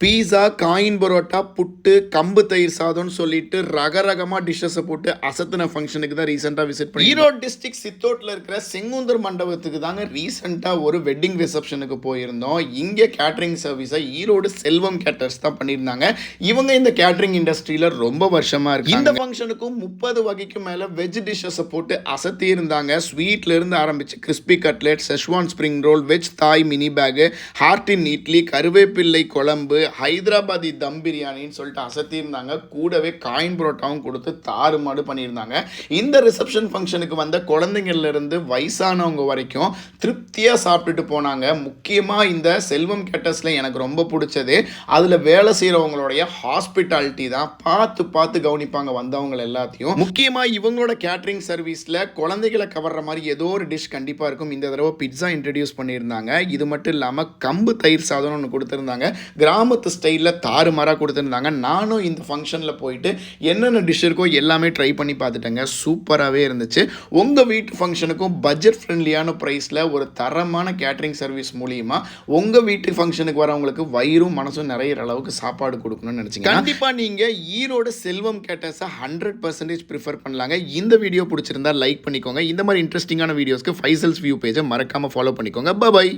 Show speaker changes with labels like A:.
A: பீஸா, coin parotta, புட்டு, கம்பு தயிர் சாதம்னு சொல்லிட்டு ரகரகமாக டிஷ்ஷஸை போட்டு அசத்தின ஃபங்க்ஷனுக்கு தான் ரீசெண்டாக விசிட் பண்ணி ஈரோடு டிஸ்ட்ரிக்ட் சித்தோட்டில் இருக்கிற செங்குந்தர் மண்டபத்துக்கு தாங்க ரீசெண்டாக ஒரு வெட்டிங் ரிசப்ஷனுக்கு போயிருந்தோம். இங்கே கேட்ரிங் சர்வீஸை ஈரோடு செல்வம் கேட்டர்ஸ் தான் பண்ணியிருந்தாங்க. இவங்க இந்த கேட்ரிங் இண்டஸ்ட்ரியில் ரொம்ப வருஷமாக இருக்கு. இந்த ஃபங்க்ஷனுக்கும் 30 வகைக்கு மேலே வெஜ் டிஷ்ஷஸை போட்டு அசத்தி இருந்தாங்க. ஸ்வீட்லேருந்து ஆரம்பித்து crispy cutlet, Schezwan spring roll, veg தாய் மினி பேகு, ஹார்டின் இட்லி, கருவேப்பிள்ளை குழம்பு, ஹைதராபாதி தம் பிரியாணின்னு சொல்லிட்டு அசத்தியிருந்தாங்க. கூடவே காயின் புரோட்டாவும் கொடுத்து தாறுமாடு பண்ணியிருந்தாங்க. இந்த ரிசப்ஷன் ஃபங்க்ஷனுக்கு வந்த குழந்தைங்கள்லேருந்து வயசானவங்க வரைக்கும் திருப்தியாக சாப்பிட்டுட்டு போனாங்க. முக்கியமாக இந்த செல்வம் கேட்டர்ஸில் எனக்கு ரொம்ப பிடிச்சது அதில் வேலை செய்கிறவங்களுடைய ஹாஸ்பிட்டாலிட்டி தான். பார்த்து கவனிப்பாங்க வந்தவங்க எல்லாத்தையும். முக்கியமாக இவங்களோட கேட்ரிங் சர்வீஸில் குழந்தைகளை கவர்ற மாதிரி ஏதோ ஒரு டிஷ் கண்டிப்பாக இருக்கும். இந்த தடவை பிட்ஸா இன்ட்ரடியூஸ் பண்ணியிருந்தாங்க. இது மட்டும் இல்லாமல் கம்பு தயிர் சாதம்னு ஒன்று கொடுத்துருந்தாங்க. கிராமத்து ஸ்டைலில் தாறுமாறாக கொடுத்துருந்தாங்க. நானும் இந்த ஃபங்க்ஷனில் போயிட்டு என்னென்ன டிஷ் இருக்கோ எல்லாமே ட்ரை பண்ணி பார்த்துட்டேங்க. சூப்பராகவே இருந்துச்சு. உங்கள் வீட்டு ஃபங்க்ஷனுக்கும் பட்ஜெட் ஃப்ரெண்ட்லியான ப்ரைஸில் ஒரு தரமான கேட்ரிங் சர்வீஸ் மூலியமாக உங்கள் வீட்டு ஃபங்க்ஷனுக்கு வரவங்களுக்கு வயிறும் மனசும் நிறைய அளவுக்கு சாப்பாடு கொடுக்கணும்னு நினச்சிங்க. கண்டிப்பாக நீங்கள் ஈரோடு செல்வம் கேட்டர்ஸை 100% ப்ரிஃபர் பண்ணலாங்க. இந்த வீடியோ பிடிச்சிருந்தா லைக் பண்ணிக்கோங்க. இந்த மாதிரி இன்ட்ரெஸ்டிங்கான வீடியோஸ்க்கு ஃபைசல்ஸ் வியூ பேஜை மறக்காமல் ஃபாலோ பண்ணிக்கோங்க. பை.